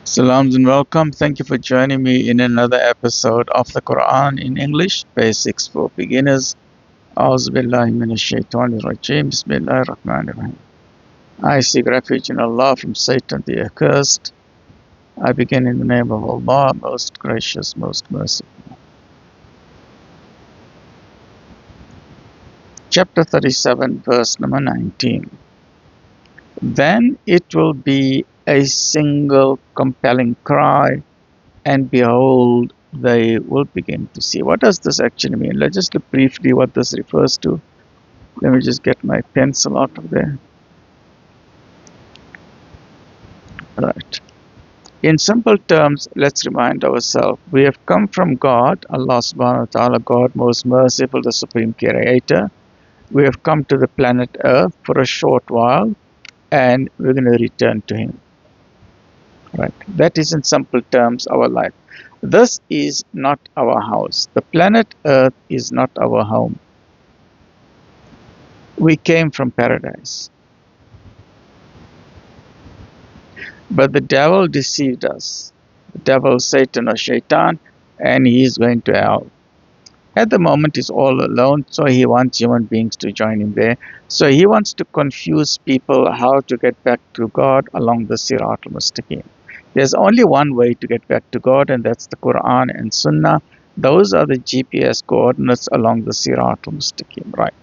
Salams and welcome. Thank you for joining me in another episode of the Quran in English, Basics for Beginners. A'udhu billahi minash shaitanir rajeem. Bismillahir rahmanir rahim. I seek refuge in Allah from Satan the accursed. I begin in the name of Allah, most gracious, most merciful. Chapter 37, verse number 19. Then it will be a single compelling cry, and behold, they will begin to see. What does this actually mean? Let's just look briefly what this refers to. Let me just get my pencil out of there. Right. In simple terms, let's remind ourselves, we have come from God, Allah subhanahu wa ta'ala, God most merciful, the supreme creator. We have come to the planet Earth for a short while, and we're going to return to Him. Right. That is in simple terms our life. This is not our house. The planet Earth is not our home. We came from paradise. But the devil deceived us. The devil, Satan or Shaitan, and he is going to hell. At the moment he's all alone, so he wants human beings to join him there. So he wants to confuse people how to get back to God along the Sirat al-Mustaqim. There's only one way to get back to God, and that's the Quran and Sunnah. Those are the GPS coordinates along the Sirat al-Mustaqim, right?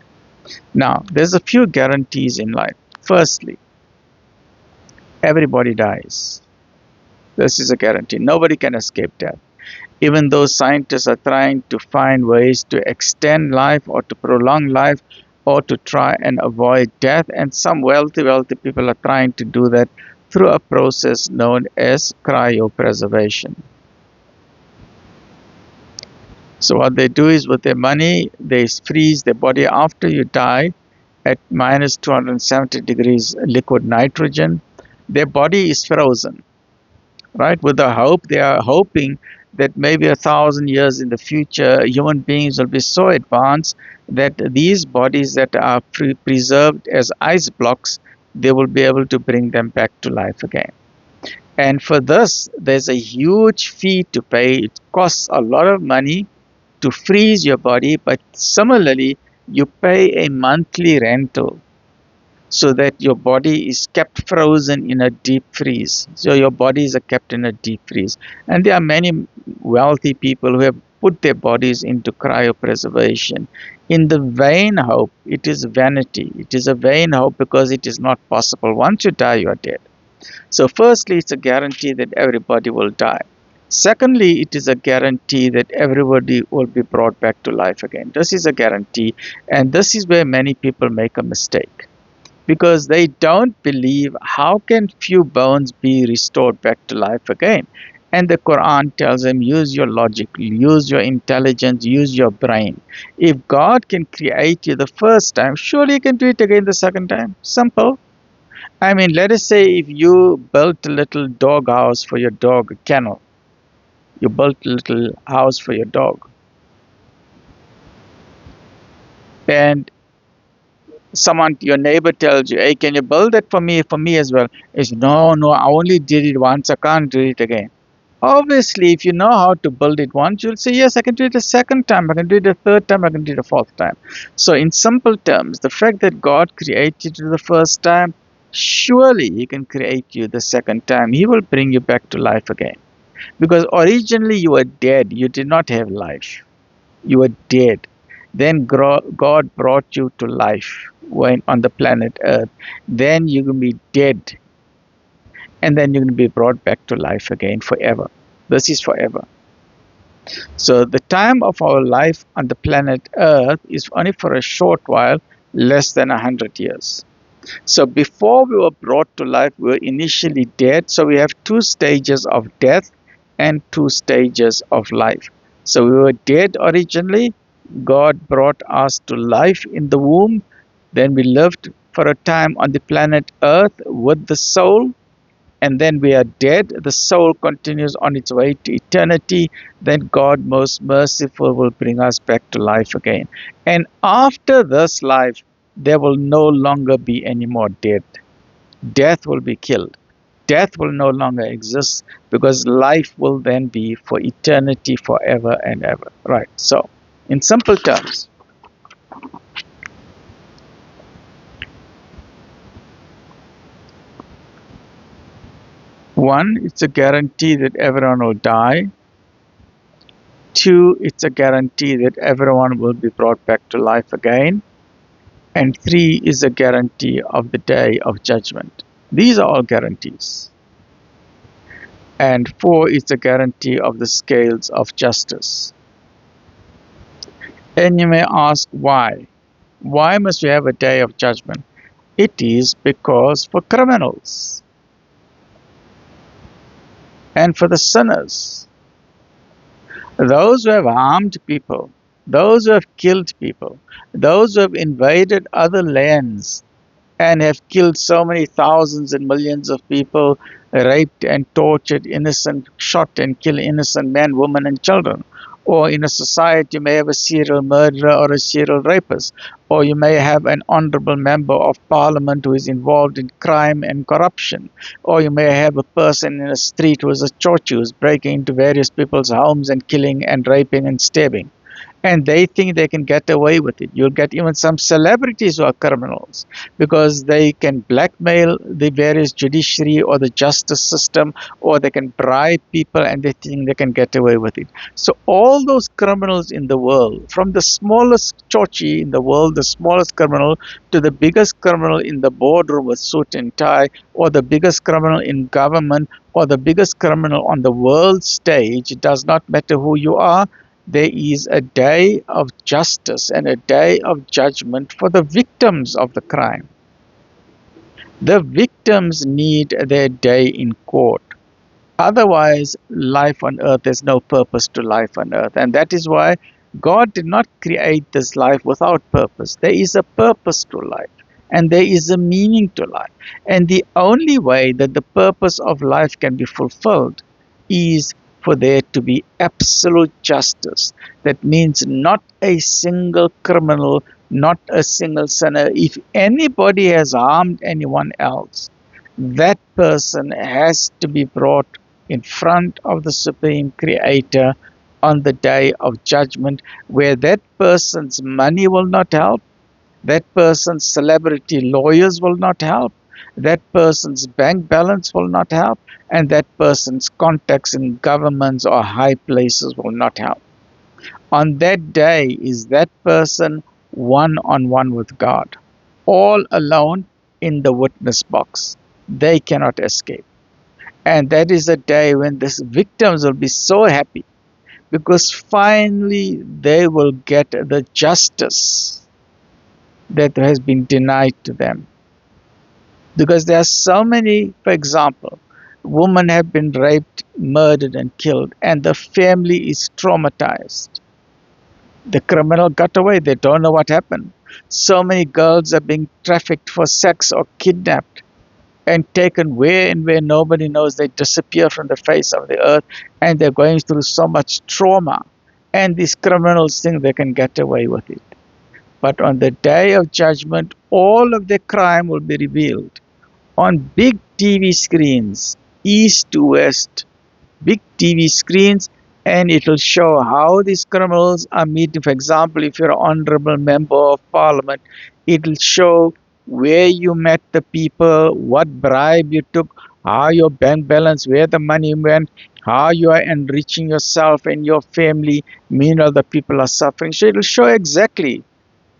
Now, there's a few guarantees in life. Firstly, everybody dies. This is a guarantee. Nobody can escape death. Even though scientists are trying to find ways to extend life or to prolong life or to try and avoid death, and some wealthy people are trying to do that through a process known as cryopreservation. So what they do is with their money, they freeze their body after you die at minus 270 degrees liquid nitrogen. Their body is frozen, right? With the hope, they are hoping that maybe 1,000 years in the future, human beings will be so advanced that these bodies that are preserved as ice blocks, they will be able to bring them back to life again. And for this, there's a huge fee to pay. It costs a lot of money to freeze your body, but similarly, you pay a monthly rental so that your body is kept frozen in a deep freeze. So your bodies are kept in a deep freeze. And there are many wealthy people who have put their bodies into cryopreservation in the vain hope. It is vanity. It is a vain hope because it is not possible. Once you die, you are dead. So firstly, it's a guarantee that everybody will die. Secondly, it is a guarantee that everybody will be brought back to life again. This is a guarantee, and this is where many people make a mistake, because they don't believe how can few bones be restored back to life again. And the Quran tells them, use your logic, use your intelligence, use your brain. If God can create you the first time, surely He can do it again the second time. Simple. I mean, let us say if you built a little dog house for your dog, a kennel. You built a little house for your dog. And someone, your neighbor tells you, hey, can you build that for me as well? It's no, I only did it once, I can't do it again. Obviously, if you know how to build it once, you'll say, yes, I can do it a second time, I can do it a third time, I can do it a fourth time. So in simple terms, the fact that God created you the first time, surely He can create you the second time. He will bring you back to life again. Because originally you were dead, you did not have life. You were dead. Then God brought you to life when on the planet Earth. Then you're going to be dead. And then you're going to be brought back to life again forever. This is forever. So the time of our life on the planet Earth is only for a short while, less than 100 years. So before we were brought to life, we were initially dead. So we have two stages of death and two stages of life. So we were dead originally. God brought us to life in the womb. Then we lived for a time on the planet Earth with the soul. And then we are dead. The soul continues on its way to eternity. Then God, most merciful, will bring us back to life again. And after this life, there will no longer be any more dead. Death will be killed. death will no longer exist, because life will then be for eternity, forever and ever. Right. So, in simple terms, one, it's a guarantee that everyone will die. Two, it's a guarantee that everyone will be brought back to life again. And three is a guarantee of the day of judgment. These are all guarantees. And four is a guarantee of the scales of justice. And you may ask why? Why must we have a day of judgment? It is because for criminals and for the sinners, those who have harmed people, those who have killed people, those who have invaded other lands and have killed so many thousands and millions of people, raped and tortured innocent, shot and killed innocent men, women and children. Or in a society you may have a serial murderer or a serial rapist, or you may have an honorable member of parliament who is involved in crime and corruption, or you may have a person in a street who is a church who is breaking into various people's homes and killing and raping and stabbing. And they think they can get away with it. You'll get even some celebrities who are criminals because they can blackmail the various judiciary or the justice system, or they can bribe people and they think they can get away with it. So all those criminals in the world, from the smallest chochi in the world, the smallest criminal, to the biggest criminal in the boardroom with suit and tie, or the biggest criminal in government, or the biggest criminal on the world stage, it does not matter who you are. There is a day of justice and a day of judgment for the victims of the crime. The victims need their day in court. Otherwise, life on earth, there's no purpose to life on earth. And that is why God did not create this life without purpose. There is a purpose to life, and there is a meaning to life. And the only way that the purpose of life can be fulfilled is for there to be absolute justice. That means not a single criminal, not a single sinner. If anybody has harmed anyone else, that person has to be brought in front of the Supreme Creator on the day of judgment, where that person's money will not help, that person's celebrity lawyers will not help, that person's bank balance will not help, and that person's contacts in governments or high places will not help. On that day is that person one-on-one with God, all alone in the witness box. They cannot escape. And that is a day when the victims will be so happy, because finally they will get the justice that has been denied to them. Because there are so many, for example, women have been raped, murdered and killed, and the family is traumatized. The criminal got away, they don't know what happened. So many girls are being trafficked for sex or kidnapped and taken where and where nobody knows. They disappear from the face of the earth, and they're going through so much trauma. And these criminals think they can get away with it. But on the day of judgment, all of their crime will be revealed on big TV screens, east to west, big TV screens, and it will show how these criminals are meeting. For example, if you're an honorable member of parliament, it will show where you met the people, what bribe you took, how your bank balance, where the money went, how you are enriching yourself and your family. Meanwhile, the people are suffering. So it will show exactly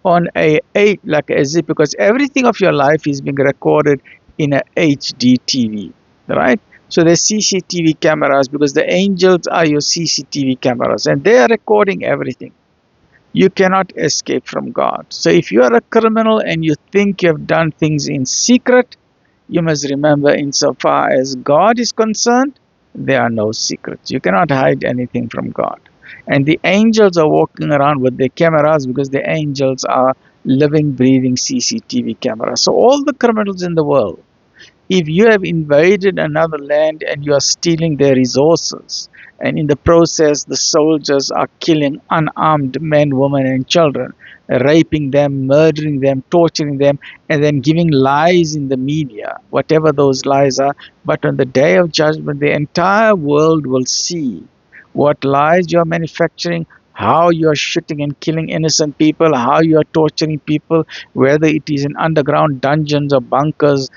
on like as if, because everything of your life is being recorded in a HD TV, right? So there's CCTV cameras, because the angels are your CCTV cameras, and they are recording everything. You cannot escape from God. So if you are a criminal and you think you have done things in secret, you must remember, insofar as God is concerned, there are no secrets. You cannot hide anything from God. And the angels are walking around with their cameras, because the angels are living, breathing CCTV cameras. So all the criminals in the world, if you have invaded another land and you are stealing their resources, and in the process the soldiers are killing unarmed men, women and children, raping them, murdering them, torturing them, and then giving lies in the media, whatever those lies are. But on the day of judgment, the entire world will see what lies you are manufacturing, how you are shooting and killing innocent people, how you are torturing people, whether it is in underground dungeons or bunkers.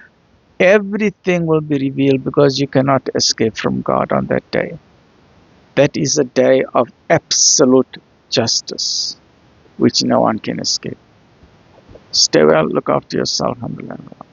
Everything will be revealed because you cannot escape from God on that day. That is a day of absolute justice, which no one can escape. Stay well, look after yourself, alhamdulillah.